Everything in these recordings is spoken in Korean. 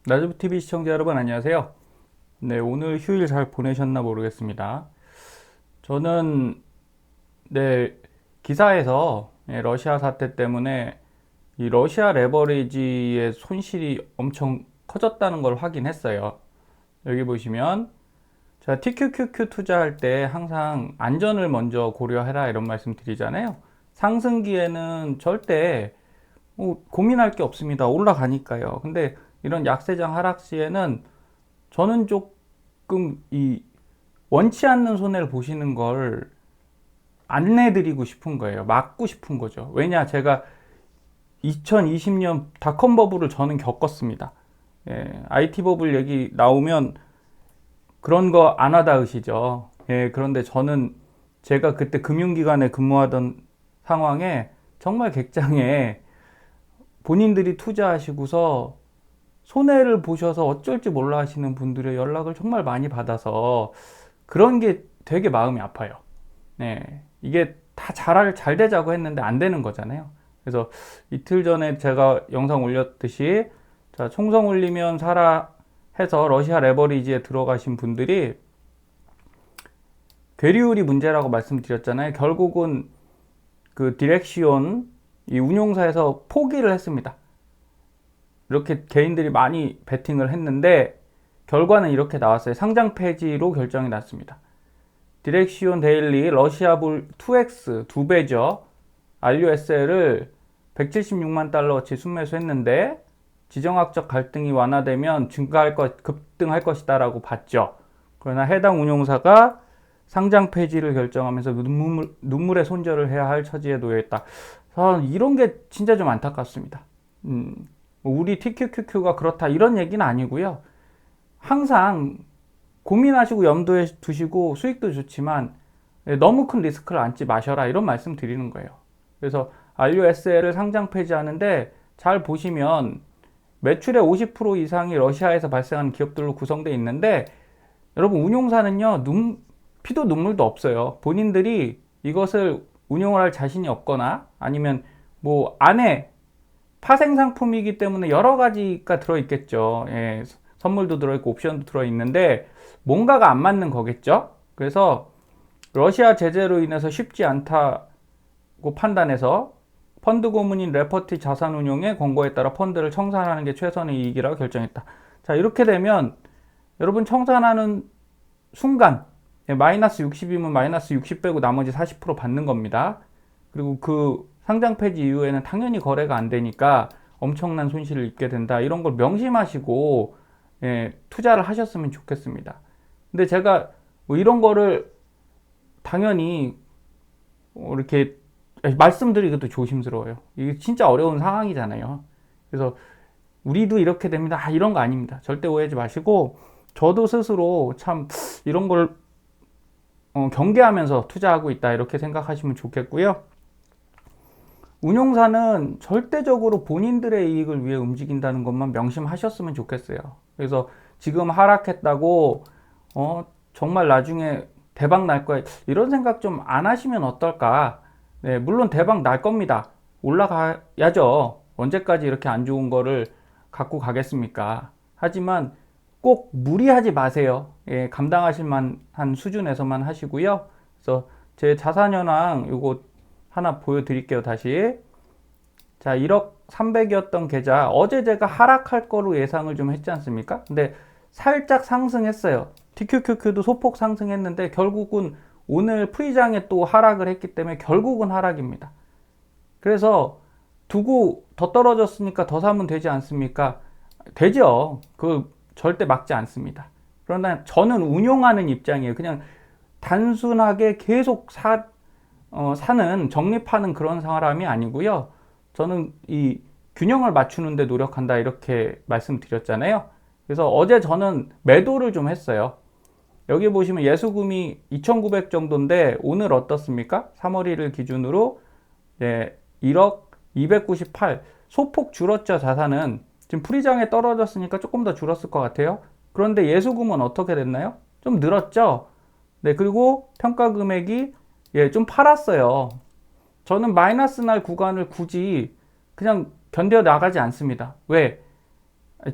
나주TV 시청자 여러분 안녕하세요. 네, 오늘 휴일 잘 보내셨나 모르겠습니다. 저는 기사에서 러시아 사태 때문에 이 러시아 레버리지의 손실이 엄청 커졌다는 걸 확인했어요. 여기 보시면 제가 TQQQ 투자할 때 항상 안전을 먼저 고려해라 이런 말씀 드리잖아요. 상승기에는 절대 고민할 게 없습니다. 올라가니까요. 근데 이런 약세장 하락시에는 저는 조금 원치 않는 손해를 보시는 걸 안내드리고 싶은 거예요. 막고 싶은 거죠. 왜냐, 제가 2020년 닷컴 버블을 저는 겪었습니다. IT 버블 얘기 나오면 그런 거 안 하다으시죠. 그런데 저는 제가 그때 금융기관에 근무하던 상황에 정말 객장에 본인들이 투자하시고서 손해를 보셔서 어쩔 줄 몰라 하시는 분들의 연락을 정말 많이 받아서 그런 게 되게 마음이 아파요. 이게 다 잘 되자고 했는데 안 되는 거잖아요. 그래서 이틀 전에 제가 영상 올렸듯이 자, 총성 올리면 사라 해서 러시아 레버리지에 들어가신 분들이 괴리율이 문제라고 말씀드렸잖아요. 결국은 그 디렉시온 이 운용사에서 포기를 했습니다. 이렇게 개인들이 많이 베팅을 했는데 결과는 이렇게 나왔어요. 상장 폐지로 결정이 났습니다. 디렉시온 데일리 러시아불 2X 2배죠. RUSL을 176만 달러어치 순매수했는데 지정학적 갈등이 완화되면 급등할 것이다 라고 봤죠. 그러나 해당 운용사가 상장 폐지를 결정하면서 눈물의 손절을 해야 할 처지에 놓여 있다. 이런 게 진짜 좀 안타깝습니다. 우리 TQQQ가 그렇다 이런 얘기는 아니고요. 항상 고민하시고 염두에 두시고 수익도 좋지만 너무 큰 리스크를 안지 마셔라 이런 말씀 드리는 거예요. 그래서 RUSL을 상장 폐지하는데 잘 보시면 매출의 50% 이상이 러시아에서 발생하는 기업들로 구성되어 있는데 여러분 운용사는요 피도 눈물도 없어요. 본인들이 이것을 운용을 할 자신이 없거나 아니면 뭐 안에 파생 상품이기 때문에 여러 가지가 들어있겠죠. 선물도 들어있고 옵션도 들어있는데 뭔가가 안 맞는 거겠죠. 그래서 러시아 제재로 인해서 쉽지 않다고 판단해서 펀드 고문인 레퍼티 자산운용의 권고에 따라 펀드를 청산하는 게 최선의 이익이라고 결정했다. 자, 이렇게 되면 여러분 청산하는 순간 마이너스 60이면 마이너스 60 빼고 나머지 40% 받는 겁니다. 그리고 그 상장 폐지 이후에는 당연히 거래가 안 되니까 엄청난 손실을 입게 된다. 이런 걸 명심하시고 투자를 하셨으면 좋겠습니다. 근데 제가 뭐 이런 거를 당연히 이렇게 말씀드리기도 조심스러워요. 이게 진짜 어려운 상황이잖아요. 그래서 우리도 이렇게 됩니다. 이런 거 아닙니다. 절대 오해하지 마시고 저도 스스로 참 이런 걸 경계하면서 투자하고 있다 이렇게 생각하시면 좋겠고요. 운용사는 절대적으로 본인들의 이익을 위해 움직인다는 것만 명심하셨으면 좋겠어요. 그래서 지금 하락했다고 정말 나중에 대박 날 거야 이런 생각 좀 안 하시면 어떨까. 물론 대박 날 겁니다. 올라가야죠. 언제까지 이렇게 안 좋은 거를 갖고 가겠습니까? 하지만 꼭 무리하지 마세요. 감당하실 만한 수준에서만 하시고요. 그래서 제 자산현황 이거 하나 보여드릴게요. 다시. 자, 1억 300이었던 계좌 어제 제가 하락할 거로 예상을 좀 했지 않습니까? 근데 살짝 상승했어요. TQQQ도 소폭 상승했는데 결국은 오늘 프리장에 또 하락을 했기 때문에 결국은 하락입니다. 그래서 두고 더 떨어졌으니까 더 사면 되지 않습니까? 되죠. 그 절대 막지 않습니다. 그러나 저는 운용하는 입장이에요. 그냥 단순하게 계속 사는 적립하는 그런 사람이 아니고요. 저는 이 균형을 맞추는데 노력한다 이렇게 말씀드렸잖아요. 그래서 어제 저는 매도를 좀 했어요. 여기 보시면 예수금이 2,900 정도인데 오늘 어떻습니까? 3월 1일 기준으로 1억 298 소폭 줄었죠. 자산은 지금 프리장에 떨어졌으니까 조금 더 줄었을 것 같아요. 그런데 예수금은 어떻게 됐나요? 좀 늘었죠. 그리고 평가 금액이 좀 팔았어요. 저는 마이너스 날 구간을 굳이 그냥 견뎌 나가지 않습니다. 왜?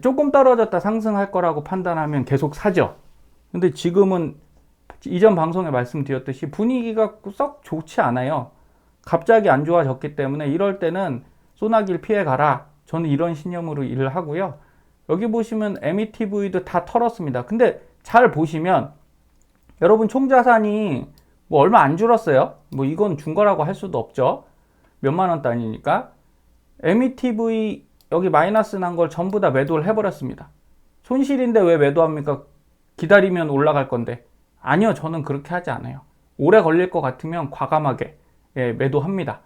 조금 떨어졌다 상승할 거라고 판단하면 계속 사죠. 근데 지금은 이전 방송에 말씀드렸듯이 분위기가 썩 좋지 않아요. 갑자기 안 좋아졌기 때문에 이럴 때는 소나기를 피해 가라. 저는 이런 신념으로 일을 하고요. 여기 보시면 METV도 다 털었습니다. 근데 잘 보시면 여러분 총자산이 뭐 얼마 안 줄었어요. 뭐 이건 준 거라고 할 수도 없죠. 몇만 원 단위니까. METV 여기 마이너스 난 걸 전부 다 매도를 해버렸습니다. 손실인데 왜 매도합니까? 기다리면 올라갈 건데. 아니요, 저는 그렇게 하지 않아요. 오래 걸릴 것 같으면 과감하게 매도합니다.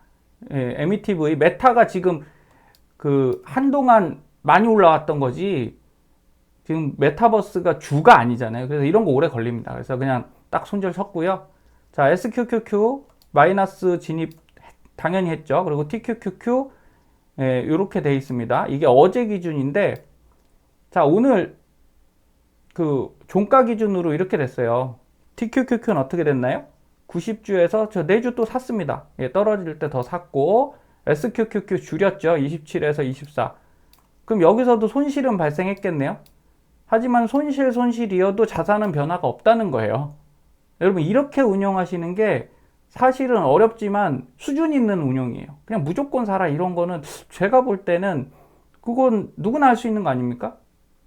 METV 메타가 지금 그 한동안 많이 올라왔던 거지 지금 메타버스가 주가 아니잖아요. 그래서 이런 거 오래 걸립니다. 그래서 그냥 딱 손절 쳤고요. 자, SQQQ 마이너스 진입 당연히 했죠. 그리고 TQQQ 이렇게 돼 있습니다. 이게 어제 기준인데 자, 오늘 그 종가 기준으로 이렇게 됐어요. TQQQ는 어떻게 됐나요? 90주에서 저 4주 또 샀습니다. 떨어질 때 더 샀고 SQQQ 줄였죠. 27에서 24. 그럼 여기서도 손실은 발생했겠네요. 하지만 손실이어도 자산은 변화가 없다는 거예요. 여러분 이렇게 운영하시는 게 사실은 어렵지만 수준 있는 운영이에요. 그냥 무조건 사라 이런 거는 제가 볼 때는 그건 누구나 할 수 있는 거 아닙니까?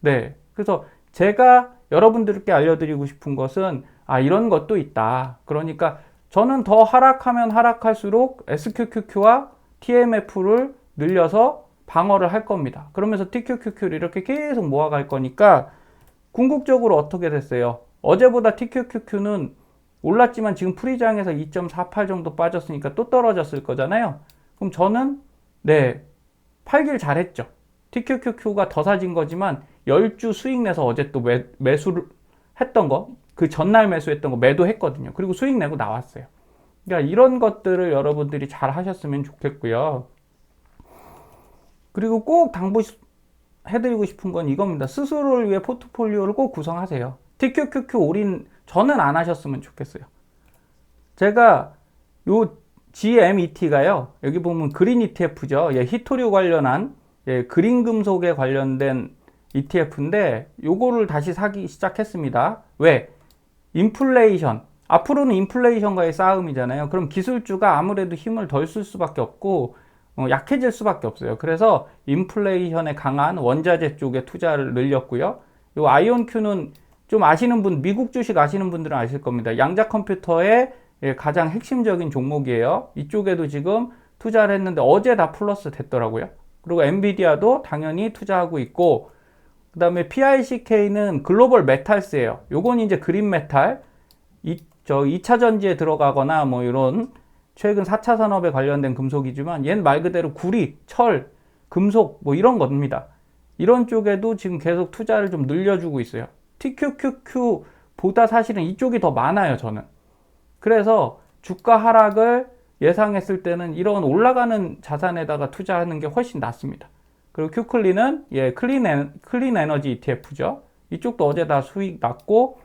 네. 그래서 제가 여러분들께 알려드리고 싶은 것은 이런 것도 있다. 그러니까 저는 더 하락하면 하락할수록 SQQQ와 TMF를 늘려서 방어를 할 겁니다. 그러면서 TQQQ를 이렇게 계속 모아갈 거니까 궁극적으로 어떻게 됐어요? 어제보다 TQQQ는 올랐지만 지금 프리장에서 2.48 정도 빠졌으니까 또 떨어졌을 거잖아요. 그럼 저는 팔길 잘했죠. TQQQ가 더 사진 거지만 10주 수익 내서 어제 또 매수를 했던 거, 그 전날 매수했던 거 매도했거든요. 그리고 수익 내고 나왔어요. 그러니까 이런 것들을 여러분들이 잘 하셨으면 좋겠고요. 그리고 꼭 당부해드리고 싶은 건 이겁니다. 스스로를 위해 포트폴리오를 꼭 구성하세요. TQQQ 올인 저는 안 하셨으면 좋겠어요. 제가 요 GMET가요. 여기 보면 그린 ETF죠. 히토류 관련한 그린 금속에 관련된 ETF인데 요거를 다시 사기 시작했습니다. 왜? 인플레이션. 앞으로는 인플레이션과의 싸움이잖아요. 그럼 기술주가 아무래도 힘을 덜 쓸 수밖에 없고 약해질 수밖에 없어요. 그래서 인플레이션에 강한 원자재 쪽에 투자를 늘렸고요. 요 아이온큐는 좀 아시는 분, 미국 주식 아시는 분들은 아실 겁니다. 양자 컴퓨터의 가장 핵심적인 종목이에요. 이쪽에도 지금 투자를 했는데 어제 다 플러스 됐더라고요. 그리고 엔비디아도 당연히 투자하고 있고, 그 다음에 PICK는 글로벌 메탈스예요. 요건 이제 그린 메탈, 2차 전지에 들어가거나 뭐 이런 최근 4차 산업에 관련된 금속이지만 얘는 말 그대로 구리, 철, 금속 뭐 이런 겁니다. 이런 쪽에도 지금 계속 투자를 좀 늘려주고 있어요. TQQQ보다 사실은 이쪽이 더 많아요, 저는. 그래서 주가 하락을 예상했을 때는 이런 올라가는 자산에다가 투자하는 게 훨씬 낫습니다. 그리고 큐클린은 클린 에너지 ETF죠. 이쪽도 어제 다 수익 났고,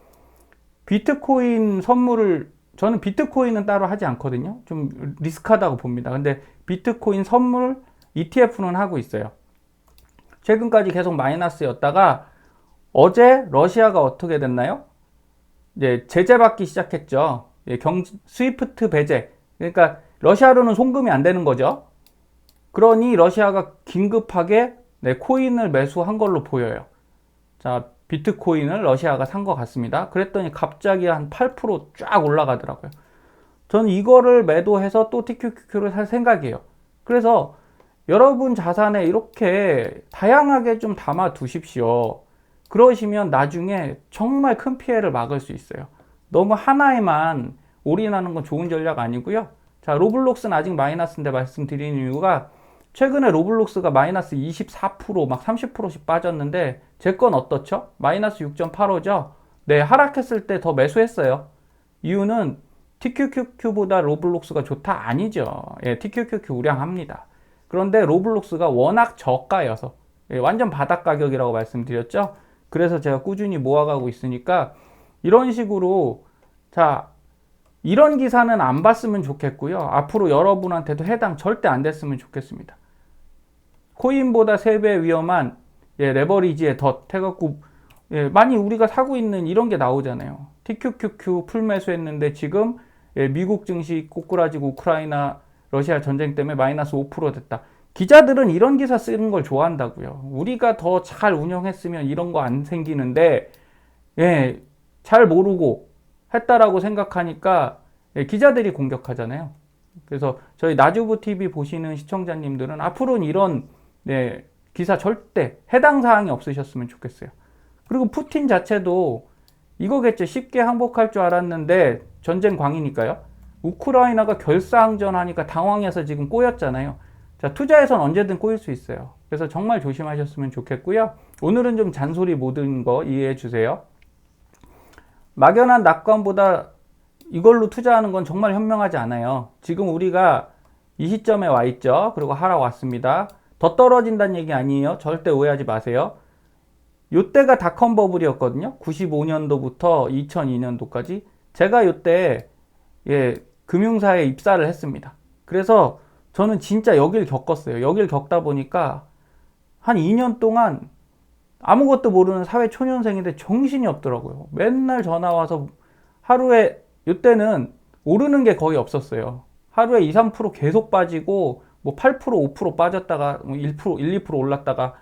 비트코인 선물을 저는 비트코인은 따로 하지 않거든요. 좀 리스크하다고 봅니다. 근데 비트코인 선물 ETF는 하고 있어요. 최근까지 계속 마이너스였다가 어제 러시아가 어떻게 됐나요? 이제 제재 받기 시작했죠. 스위프트 배제. 그러니까 러시아로는 송금이 안 되는 거죠. 그러니 러시아가 긴급하게 코인을 매수한 걸로 보여요. 자, 비트코인을 러시아가 산 것 같습니다. 그랬더니 갑자기 한 8%쫙 올라가더라고요. 저는 이거를 매도해서 또 TQQQ를 살 생각이에요. 그래서 여러분 자산에 이렇게 다양하게 좀 담아 두십시오. 그러시면 나중에 정말 큰 피해를 막을 수 있어요. 너무 하나에만 올인하는 건 좋은 전략 아니고요. 자, 로블록스는 아직 마이너스인데 말씀드리는 이유가 최근에 로블록스가 마이너스 24% 막 30%씩 빠졌는데 제 건 어떻죠? 마이너스 6.85죠? 네, 하락했을 때 더 매수했어요. 이유는 TQQQ보다 로블록스가 좋다? 아니죠. TQQQ 우량합니다. 그런데 로블록스가 워낙 저가여서 완전 바닥 가격이라고 말씀드렸죠? 그래서 제가 꾸준히 모아가고 있으니까 이런 식으로 자, 이런 기사는 안 봤으면 좋겠고요. 앞으로 여러분한테도 해당 절대 안 됐으면 좋겠습니다. 코인보다 3배 위험한 예, 레버리지의 덫 해갖고 예, 많이 우리가 사고 있는 이런 게 나오잖아요. TQQQ 풀 매수했는데 지금 예, 미국 증시 꼬꾸라지고 우크라이나 러시아 전쟁 때문에 마이너스 5% 됐다. 기자들은 이런 기사 쓰는 걸 좋아한다고요. 우리가 더 잘 운영했으면 이런 거 안 생기는데 예, 잘 모르고 했다라고 생각하니까 예, 기자들이 공격하잖아요. 그래서 저희 나주부 TV 보시는 시청자님들은 앞으로는 이런 네, 기사 절대 해당 사항이 없으셨으면 좋겠어요. 그리고 푸틴 자체도 이거겠죠. 쉽게 항복할 줄 알았는데 전쟁 광이니까요. 우크라이나가 결사항전하니까 당황해서 지금 꼬였잖아요. 자, 투자에선 언제든 꼬일 수 있어요. 그래서 정말 조심하셨으면 좋겠고요. 오늘은 좀 잔소리 모든 거 이해해 주세요. 막연한 낙관보다 이걸로 투자하는 건 정말 현명하지 않아요. 지금 우리가 이 시점에 와 있죠. 그리고 하락 왔습니다. 더 떨어진다는 얘기 아니에요. 절대 오해하지 마세요. 요때가 닷컴 버블이었거든요. 95년도부터 2002년도까지. 제가 요때 예, 금융사에 입사를 했습니다. 그래서 저는 진짜 여길 겪었어요. 여길 겪다 보니까 한 2년 동안 아무것도 모르는 사회 초년생인데 정신이 없더라고요. 맨날 전화 와서 하루에 이때는 오르는 게 거의 없었어요. 하루에 2, 3% 계속 빠지고 뭐 8%, 5% 빠졌다가 1%, 1, 2% 올랐다가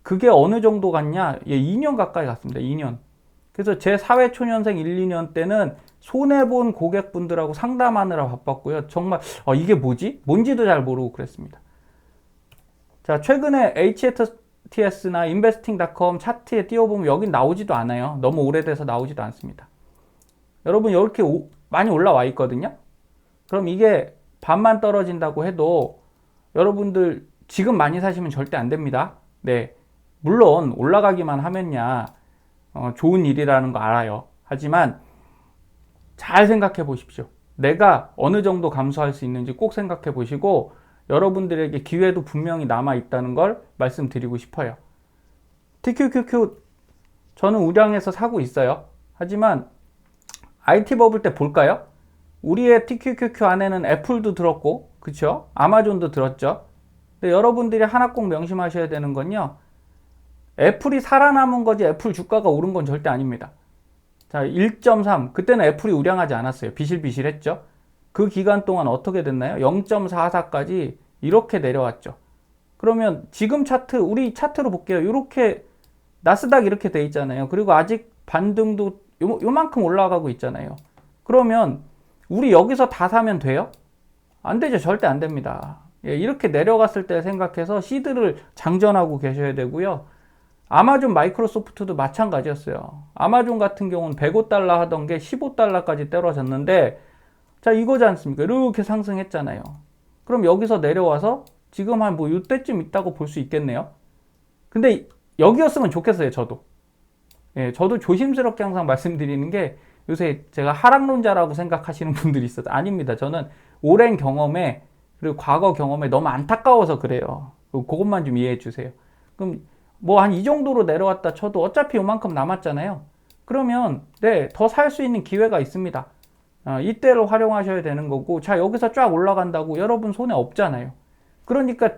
그게 어느 정도 갔냐? 예, 2년 가까이 갔습니다. 2년. 그래서 제 사회 초년생 1, 2년 때는 손해본 고객분들하고 상담하느라 바빴고요. 정말 이게 뭐지? 뭔지도 잘 모르고 그랬습니다. 자, 최근에 HTS나 investing.com 차트에 띄워보면 여긴 나오지도 않아요. 너무 오래돼서 나오지도 않습니다. 여러분 이렇게 많이 올라와 있거든요. 그럼 이게 반만 떨어진다고 해도 여러분들 지금 많이 사시면 절대 안 됩니다. 네, 물론 올라가기만 하면야 좋은 일이라는 거 알아요. 하지만 잘 생각해 보십시오. 내가 어느 정도 감수할 수 있는지 꼭 생각해 보시고 여러분들에게 기회도 분명히 남아 있다는 걸 말씀드리고 싶어요. TQQQ 저는 우량에서 사고 있어요. 하지만 IT 버블 때 볼까요? 우리의 TQQQ 안에는 애플도 들었고, 그쵸? 아마존도 들었죠? 근데 여러분들이 하나 꼭 명심하셔야 되는 건요. 애플이 살아남은 거지 애플 주가가 오른 건 절대 아닙니다. 자, 1.3. 그때는 애플이 우량하지 않았어요. 비실비실했죠? 그 기간 동안 어떻게 됐나요? 0.44까지 이렇게 내려왔죠. 그러면 지금 차트, 우리 차트로 볼게요. 이렇게 나스닥 이렇게 돼 있잖아요. 그리고 아직 반등도 요만큼 올라가고 있잖아요. 그러면 우리 여기서 다 사면 돼요? 안 되죠. 절대 안 됩니다. 예, 이렇게 내려갔을 때 생각해서 시드를 장전하고 계셔야 되고요. 아마존 마이크로소프트도 마찬가지였어요. 아마존 같은 경우는 105달러 하던 게 15달러까지 떨어졌는데 자, 이거지 않습니까? 이렇게 상승했잖아요. 그럼 여기서 내려와서 지금 한 뭐 이때쯤 있다고 볼 수 있겠네요. 근데 여기였으면 좋겠어요. 저도. 예, 저도 조심스럽게 항상 말씀드리는 게 요새 제가 하락론자라고 생각하시는 분들이 있어서 아닙니다. 저는 오랜 경험에 그리고 과거 경험에 너무 안타까워서 그래요. 그것만 좀 이해해 주세요. 그럼 뭐 한 이 정도로 내려왔다 쳐도 어차피 요만큼 남았잖아요. 그러면 네, 더 살 수 있는 기회가 있습니다. 이때를 활용하셔야 되는 거고 자, 여기서 쫙 올라간다고 여러분 손에 없잖아요. 그러니까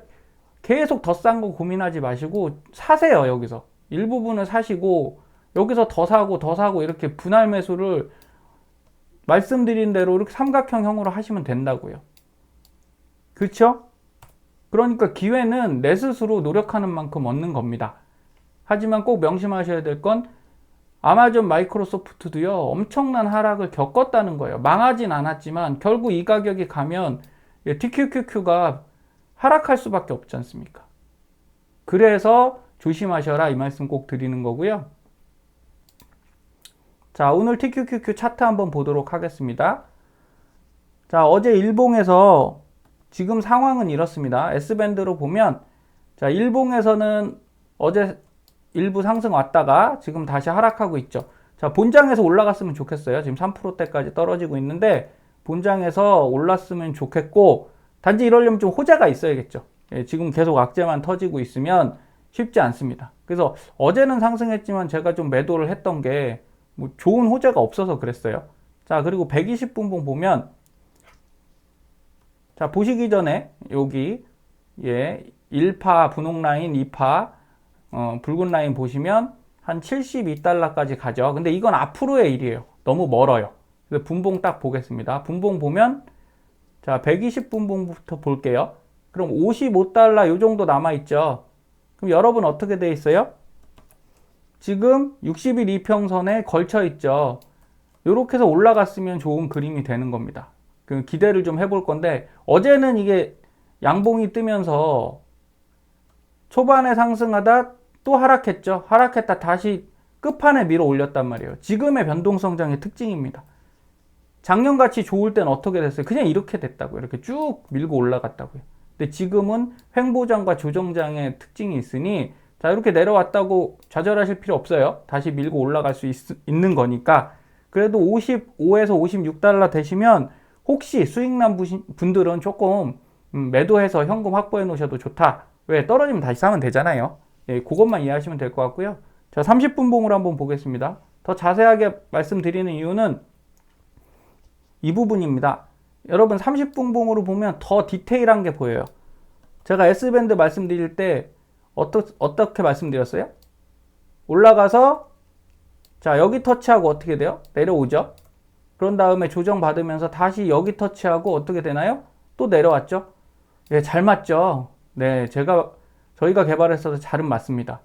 계속 더 싼 거 고민하지 마시고 사세요. 여기서 일부분을 사시고 여기서 더 사고 이렇게 분할 매수를 말씀드린 대로 이렇게 삼각형으로 하시면 된다고요. 그렇죠? 그러니까 기회는 내 스스로 노력하는 만큼 얻는 겁니다. 하지만 꼭 명심하셔야 될 건 아마존 마이크로소프트도요, 엄청난 하락을 겪었다는 거예요. 망하진 않았지만 결국 이 가격이 가면 TQQQ가 하락할 수밖에 없지 않습니까? 그래서 조심하셔라 이 말씀 꼭 드리는 거고요. 자, 오늘 TQQQ 차트 한번 보도록 하겠습니다. 자, 어제 일봉에서 지금 상황은 이렇습니다. S밴드로 보면 자, 일봉에서는 어제 일부 상승 왔다가 지금 다시 하락하고 있죠. 자, 본장에서 올라갔으면 좋겠어요. 지금 3%대까지 떨어지고 있는데 본장에서 올랐으면 좋겠고 단지 이러려면 좀 호재가 있어야겠죠. 예, 지금 계속 악재만 터지고 있으면 쉽지 않습니다. 그래서 어제는 상승했지만 제가 좀 매도를 했던 게 뭐 좋은 호재가 없어서 그랬어요. 자, 그리고 120분봉 보면 자, 보시기 전에 여기 예, 1파 분홍 라인, 2파 붉은 라인 보시면 한 72달러까지 가죠. 근데 이건 앞으로의 일이에요. 너무 멀어요. 그래서 분봉 딱 보겠습니다. 분봉 보면 자 120분봉부터 볼게요. 그럼 55달러 요 정도 남아있죠. 그럼 여러분 어떻게 돼 있어요? 지금 60일 이평선에 걸쳐 있죠. 요렇게 해서 올라갔으면 좋은 그림이 되는 겁니다. 그 기대를 좀 해볼 건데 어제는 이게 양봉이 뜨면서 초반에 상승하다 또 하락했죠. 하락했다 다시 끝판에 밀어 올렸단 말이에요. 지금의 변동성장의 특징입니다. 작년같이 좋을 땐 어떻게 됐어요? 그냥 이렇게 됐다고요. 이렇게 쭉 밀고 올라갔다고요. 근데 지금은 횡보장과 조정장의 특징이 있으니 자 이렇게 내려왔다고 좌절하실 필요 없어요. 다시 밀고 올라갈 수 있는 거니까 그래도 55에서 56달러 되시면 혹시 수익난 분들은 조금 매도해서 현금 확보해 놓으셔도 좋다. 왜? 떨어지면 다시 사면 되잖아요. 예, 그것만 이해하시면 될 것 같고요. 자 30분봉으로 한번 보겠습니다. 더 자세하게 말씀드리는 이유는 이 부분입니다. 여러분 30분봉으로 보면 더 디테일한 게 보여요. 제가 S밴드 말씀드릴 때 어떻게 말씀드렸어요? 올라가서 자 여기 터치하고 어떻게 돼요? 내려오죠. 그런 다음에 조정받으면서 다시 여기 터치하고 어떻게 되나요? 또 내려왔죠. 예, 잘 맞죠. 네, 저희가 개발했어서 잘은 맞습니다.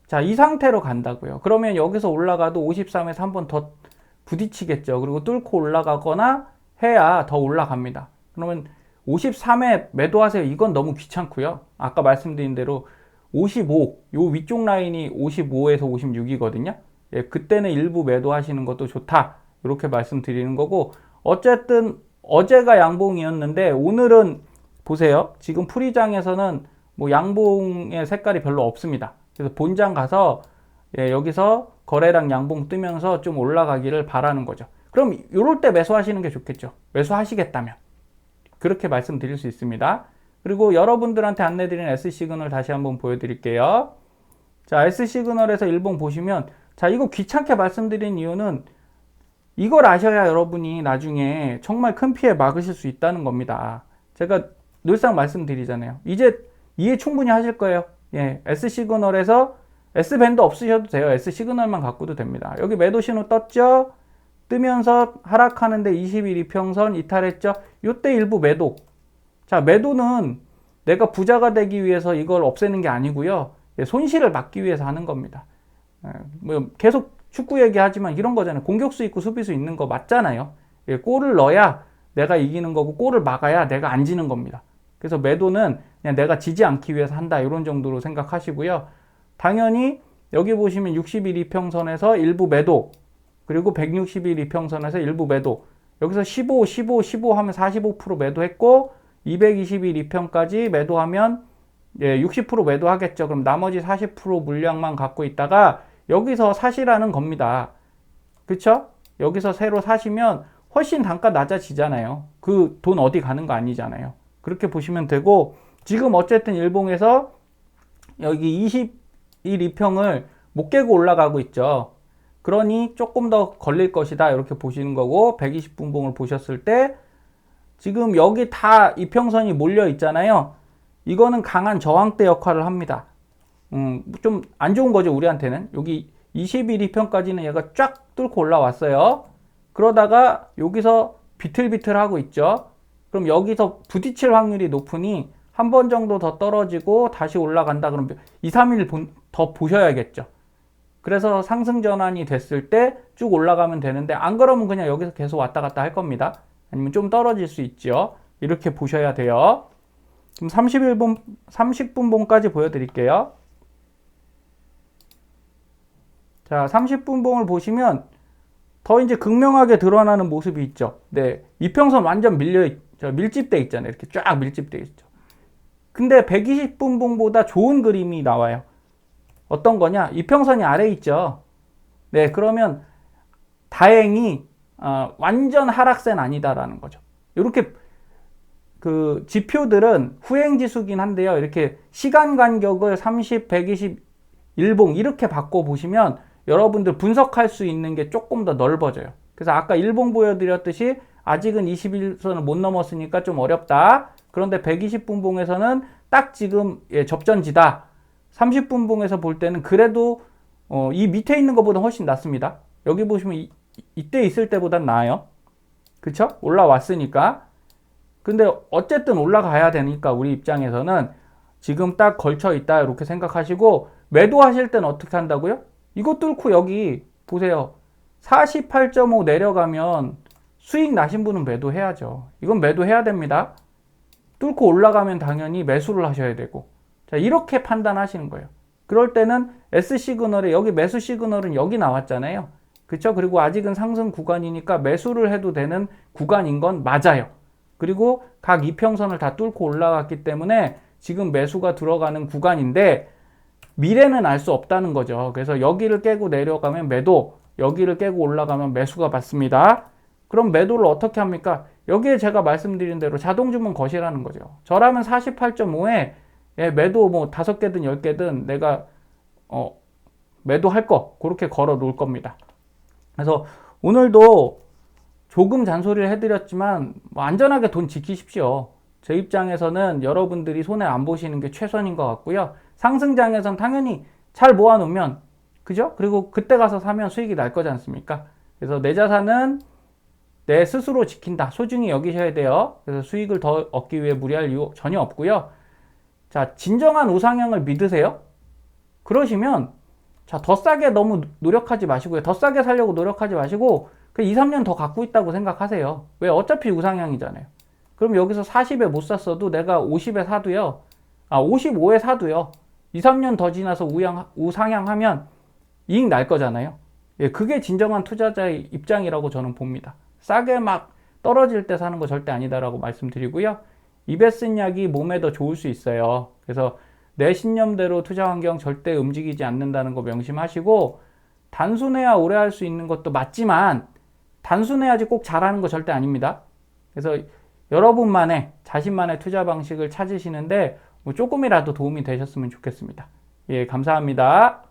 자, 이 상태로 간다고요. 그러면 여기서 올라가도 53에서 한 번 더 부딪히겠죠. 그리고 뚫고 올라가거나 해야 더 올라갑니다. 그러면 53에 매도하세요. 이건 너무 귀찮고요. 아까 말씀드린 대로 55, 요 위쪽 라인이 55에서 56이거든요. 예, 그때는 일부 매도하시는 것도 좋다. 이렇게 말씀드리는 거고 어쨌든 어제가 양봉이었는데 오늘은 보세요. 지금 풀이장에서는 뭐 양봉의 색깔이 별로 없습니다. 그래서 본장 가서 예, 여기서 거래량 양봉 뜨면서 좀 올라가기를 바라는 거죠. 그럼 이럴 때 매수하시는 게 좋겠죠. 매수하시겠다면. 그렇게 말씀드릴 수 있습니다. 그리고 여러분들한테 안내드린 S시그널 다시 한번 보여드릴게요. 자, S시그널에서 일봉 보시면 자, 이거 귀찮게 말씀드린 이유는 이걸 아셔야 여러분이 나중에 정말 큰 피해 막으실 수 있다는 겁니다. 제가 늘상 말씀드리잖아요. 이제 이해 충분히 하실 거예요. 예, S시그널에서 S밴드 없으셔도 돼요. S시그널만 갖고도 됩니다. 여기 매도 신호 떴죠? 뜨면서 하락하는데 20일 이평선 이탈했죠? 이때 일부 매도. 자, 매도는 내가 부자가 되기 위해서 이걸 없애는 게 아니고요. 예, 손실을 막기 위해서 하는 겁니다. 예, 뭐 계속 축구 얘기하지만 이런 거잖아요. 공격수 있고 수비수 있는 거 맞잖아요. 예, 골을 넣어야 내가 이기는 거고 골을 막아야 내가 안 지는 겁니다. 그래서 매도는 그냥 내가 지지 않기 위해서 한다 이런 정도로 생각하시고요. 당연히 여기 보시면 60일 이평선에서 일부 매도 그리고 160일 이평선에서 일부 매도 여기서 15, 15, 15 하면 45% 매도했고 220일 이평까지 매도하면 예, 60% 매도하겠죠. 그럼 나머지 40% 물량만 갖고 있다가 여기서 사시라는 겁니다. 그쵸? 여기서 새로 사시면 훨씬 단가 낮아지잖아요. 그 돈 어디 가는 거 아니잖아요. 그렇게 보시면 되고 지금 어쨌든 일봉에서 여기 20일 이평을 못 깨고 올라가고 있죠. 그러니 조금 더 걸릴 것이다 이렇게 보시는 거고 120분봉을 보셨을 때 지금 여기 다 이평선이 몰려 있잖아요. 이거는 강한 저항대 역할을 합니다. 좀 안 좋은 거죠 우리한테는. 여기 20일 이평까지는 얘가 쫙 뚫고 올라왔어요. 그러다가 여기서 비틀비틀하고 있죠. 그럼 여기서 부딪힐 확률이 높으니 한 번 정도 더 떨어지고 다시 올라간다 그러면 2, 3일 더 보셔야겠죠. 그래서 상승 전환이 됐을 때 쭉 올라가면 되는데 안 그러면 그냥 여기서 계속 왔다 갔다 할 겁니다. 아니면 좀 떨어질 수 있죠. 이렇게 보셔야 돼요. 그럼 30분봉까지 보여드릴게요. 자, 30분봉을 보시면 더 이제 극명하게 드러나는 모습이 있죠. 네, 이평선 완전 밀집돼 있잖아요. 이렇게 쫙 밀집돼 있죠. 근데 120분봉보다 좋은 그림이 나와요. 어떤 거냐? 이평선이 아래에 있죠. 네, 그러면 다행히 완전 하락세는 아니다라는 거죠. 이렇게 그 지표들은 후행지수긴 한데요. 이렇게 시간 간격을 30, 120, 일봉 이렇게 바꿔 보시면 여러분들 분석할 수 있는 게 조금 더 넓어져요. 그래서 아까 일봉 보여드렸듯이 아직은 21선을 못 넘었으니까 좀 어렵다. 그런데 120분봉에서는 딱 지금 예, 접전지다. 30분봉에서 볼 때는 그래도 이 밑에 있는 것보다 훨씬 낫습니다. 여기 보시면 이때 있을 때보단 나아요. 그쵸? 올라왔으니까. 근데 어쨌든 올라가야 되니까 우리 입장에서는 지금 딱 걸쳐 있다 이렇게 생각하시고, 매도하실 때는 어떻게 한다고요? 이거 뚫고 여기 보세요. 48.5 내려가면 수익 나신 분은 매도해야죠. 이건 매도해야 됩니다. 뚫고 올라가면 당연히 매수를 하셔야 되고. 자, 이렇게 판단하시는 거예요. 그럴 때는 S 시그널에, 여기 매수 시그널은 여기 나왔잖아요. 그쵸? 그리고 아직은 상승 구간이니까 매수를 해도 되는 구간인 건 맞아요. 그리고 각 이평선을 다 뚫고 올라갔기 때문에 지금 매수가 들어가는 구간인데, 미래는 알 수 없다는 거죠. 그래서 여기를 깨고 내려가면 매도, 여기를 깨고 올라가면 매수가 받습니다. 그럼 매도를 어떻게 합니까? 여기에 제가 말씀드린 대로 자동주문 거시라는 거죠. 저라면 48.5에 매도 뭐 5개든 10개든 내가 매도할 거 그렇게 걸어 놓을 겁니다. 그래서 오늘도 조금 잔소리를 해드렸지만 뭐 안전하게 돈 지키십시오. 제 입장에서는 여러분들이 손해 안 보시는 게 최선인 것 같고요. 상승장에선 당연히 잘 모아놓으면, 그죠? 그리고 그때 가서 사면 수익이 날 거지 않습니까? 그래서 내 자산은 내 스스로 지킨다, 소중히 여기셔야 돼요. 그래서 수익을 더 얻기 위해 무리할 이유 전혀 없고요. 자, 진정한 우상향을 믿으세요? 그러시면 자, 더 싸게 너무 노력하지 마시고요. 더 싸게 살려고 노력하지 마시고 2, 3년 더 갖고 있다고 생각하세요. 왜? 어차피 우상향이잖아요. 그럼 여기서 40에 못 샀어도 내가 50에 사도요. 55에 사도요. 2, 3년 더 지나서 우상향하면 이익 날 거잖아요. 예, 그게 진정한 투자자의 입장이라고 저는 봅니다. 싸게 막 떨어질 때 사는 거 절대 아니다라고 말씀드리고요. 입에 쓴 약이 몸에 더 좋을 수 있어요. 그래서 내 신념대로 투자 환경 절대 움직이지 않는다는 거 명심하시고, 단순해야 오래 할 수 있는 것도 맞지만 단순해야지 꼭 잘하는 거 절대 아닙니다. 그래서 여러분만의 자신만의 투자 방식을 찾으시는데 뭐 조금이라도 도움이 되셨으면 좋겠습니다. 예, 감사합니다.